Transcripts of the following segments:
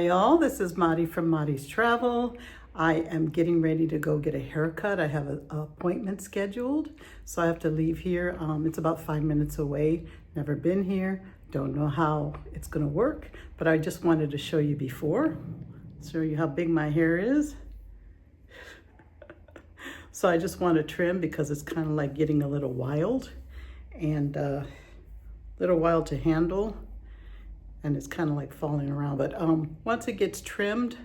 Hi all, this is Madi from Madi's Travel. I am getting ready to go get a haircut. I have an appointment scheduled, so I have to leave here. It's about 5 minutes away. Never been here, don't know how it's gonna work, but I just wanted to show you before, show you how big my hair is. So I just want to trim because it's kind of like getting a little wild and a little wild to handle. And it's kind of like falling around, but once it gets trimmed,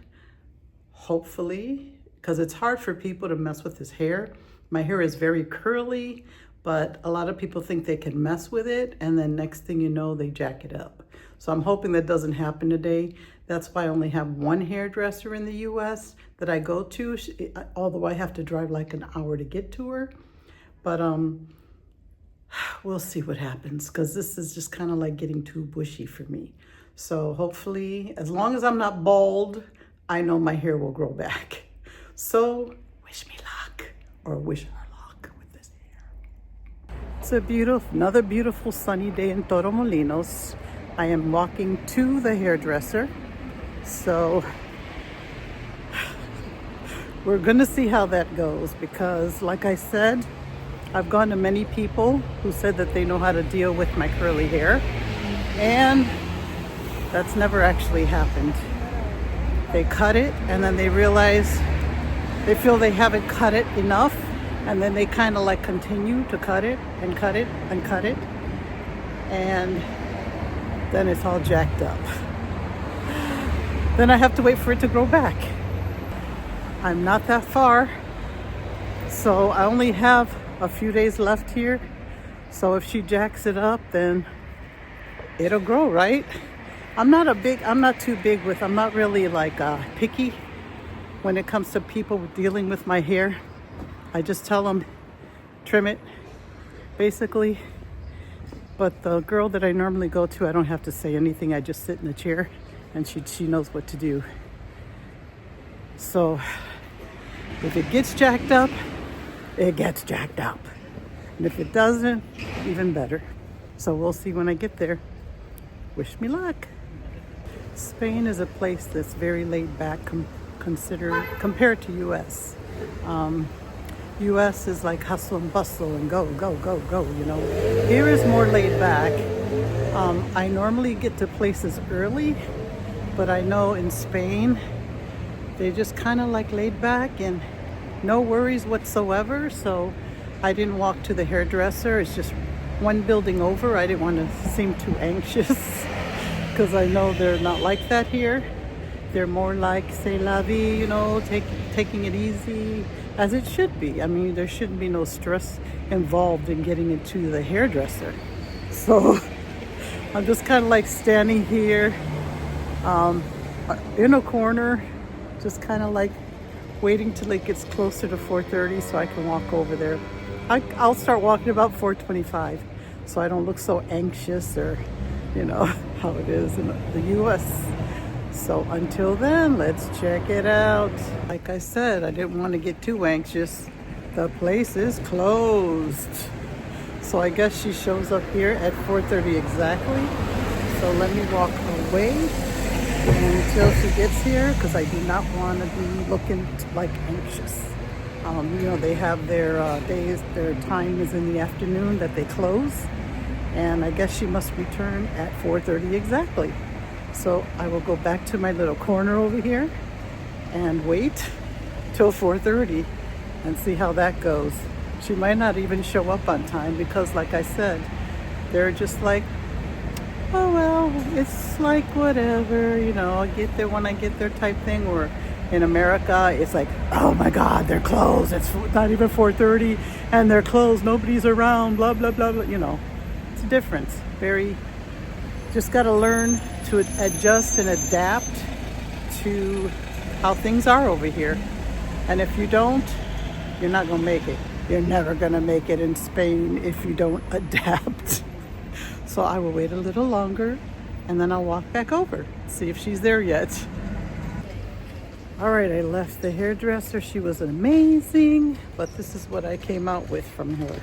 hopefully, because it's hard for people to mess with his hair. My hair is very curly, but a lot of people think they can mess with it, and then next thing you know, they jack it up. So I'm hoping that doesn't happen today. That's why I only have one hairdresser in the US that I go to, although I have to drive like an hour to get to her. But we'll see what happens, because this is just kind of like getting too bushy for me. So hopefully, as long as I'm not bald, I know my hair will grow back. So wish me luck, or wish her luck with this hair. It's another beautiful sunny day in Torremolinos. I am walking to the hairdresser. So we're gonna see how that goes, because like I said, I've gone to many people who said that they know how to deal with my curly hair, and that's never actually happened. They cut it and then they realize they feel they haven't cut it enough, and then they kind of like continue to cut it and cut it and cut it, and then it's all jacked up. Then I have to wait for it to grow back. I'm not that far, so I only have a few days left here. So if she jacks it up, then it'll grow, right? I'm not really like picky when it comes to people dealing with my hair. I just tell them, trim it, basically. But the girl that I normally go to, I don't have to say anything. I just sit in the chair and she knows what to do. So if it gets jacked up, it gets jacked up. And if it doesn't, even better. So we'll see when I get there. Wish me luck. Spain is a place that's very laid back compared to US. US is like hustle and bustle and go, go, go, go, you know. Here is more laid back. I normally get to places early, but I know in Spain, they just kind of like laid back and no worries whatsoever. So I didn't walk to the hairdresser. It's just one building over. I didn't want to seem too anxious because I know they're not like that here. They're more like c'est la vie, you know, taking it easy, as it should be. I mean, there shouldn't be no stress involved in getting into the hairdresser. So I'm just kind of like standing here in a corner, just kind of like waiting till it gets closer to 4:30 so I can walk over there. I'll start walking about 4:25 so I don't look so anxious, or you know how it is in the US. So until then, let's check it out. Like I said, I didn't want to get too anxious. The place is closed. So I guess she shows up here at 4:30 exactly. So let me walk away until she gets here, because I do not want to be looking like anxious. You know, they have their days, their time is in the afternoon that they close, and I guess she must return at 4:30 exactly. So I will go back to my little corner over here and wait till 4:30 and see how that goes. She might not even show up on time, because like I said, they're just like, oh well, it's like whatever, you know, I'll get there when I get there type thing. Or in America, it's like, oh my God, they're closed. It's not even 4:30 and they're closed. Nobody's around, blah, blah, blah, blah. You know, it's a difference. Just got to learn to adjust and adapt to how things are over here. And if you don't, you're not going to make it. You're never going to make it in Spain if you don't adapt. So I will wait a little longer and then I'll walk back over, see if she's there yet. All right, I left the hairdresser. She was amazing, but this is what I came out with from her,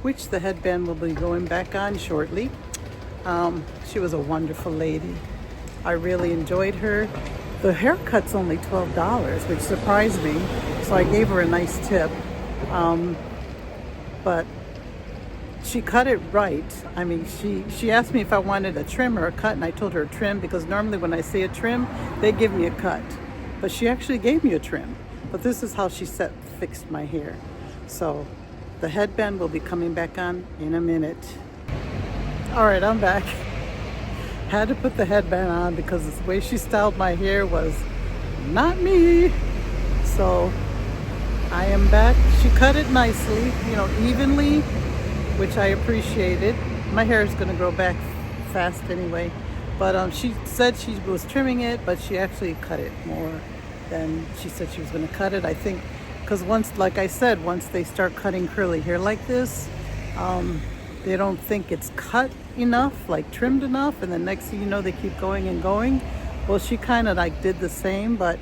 which the headband will be going back on shortly. She was a wonderful lady. I really enjoyed her. The haircut's only $12, which surprised me. So I gave her a nice tip. But she cut it right. I mean, she asked me if I wanted a trim or a cut, and I told her a trim because normally when I say a trim, they give me a cut. But she actually gave me a trim. But this is how she fixed my hair. So the headband will be coming back on in a minute. All right, I'm back. Had to put the headband on because the way she styled my hair was not me. So I am back. She cut it nicely, evenly, which I appreciated. My hair is going to grow back fast anyway. But she said she was trimming it, but she actually cut it more than she said she was going to cut it. I think because once, like I said, once they start cutting curly hair like this, they don't think it's cut enough, like trimmed enough, and the next thing you know, they keep going and going. Well, she kind of like did the same, but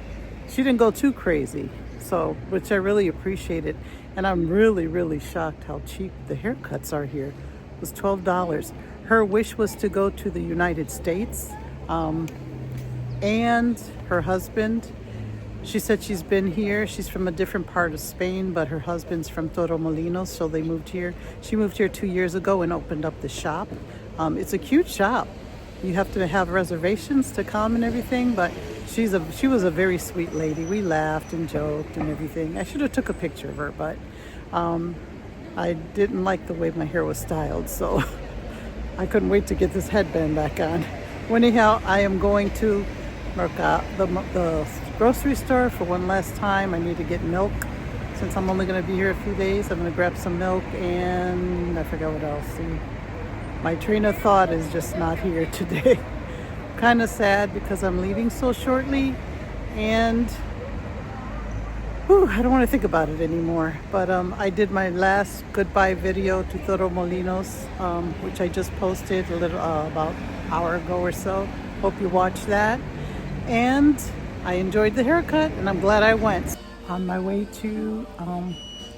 she didn't go too crazy. So, which I really appreciated. And I'm really, really shocked how cheap the haircuts are here. It was $12. Her wish was to go to the United States. And her husband, she said she's been here. She's from a different part of Spain, but her husband's from Torremolinos, so they moved here. She moved here 2 years ago and opened up the shop. It's a cute shop. You have to have reservations to come and everything, but she was a very sweet lady. We laughed and joked and everything. I should have took a picture of her, but I didn't like the way my hair was styled, so I couldn't wait to get this headband back on. Well, anyhow, I am going to the grocery store for one last time. I need to get milk. Since I'm only going to be here a few days, I'm going to grab some milk and I forgot what else. See, my train of thought is just not here today. Kind of sad because I'm leaving so shortly, and I don't want to think about it anymore. But I did my last goodbye video to Torremolinos, which I just posted a little about an hour ago or so. Hope you watched that. And I enjoyed the haircut, and I'm glad I went. On my way to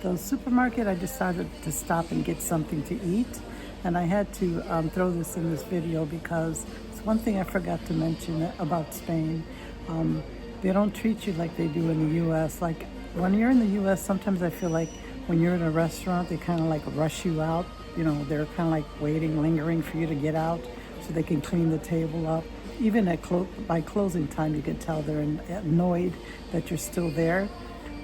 the supermarket, I decided to stop and get something to eat. And I had to throw this in this video because it's one thing I forgot to mention about Spain. They don't treat you like they do in the U.S. Like when you're in the U.S., sometimes I feel like when you're in a restaurant, they kind of like rush you out. They're kind of like waiting, lingering for you to get out so they can clean the table up. Even by closing time, you can tell they're annoyed that you're still there.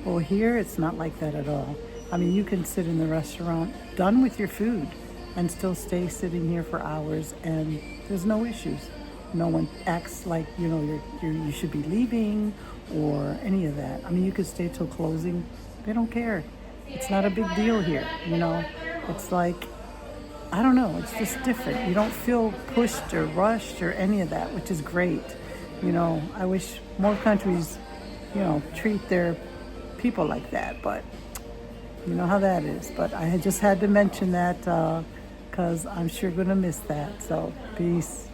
Well, here it's not like that at all. I mean, you can sit in the restaurant, done with your food, and still stay sitting here for hours, and there's no issues. No one acts like you should be leaving or any of that. I mean, you could stay till closing. They don't care. It's not a big deal here. It's like, I don't know, it's just different. You don't feel pushed or rushed or any of that, which is great. I wish more countries, treat their people like that, but you know how that is. But I just had to mention that because I'm sure going to miss that. So, peace.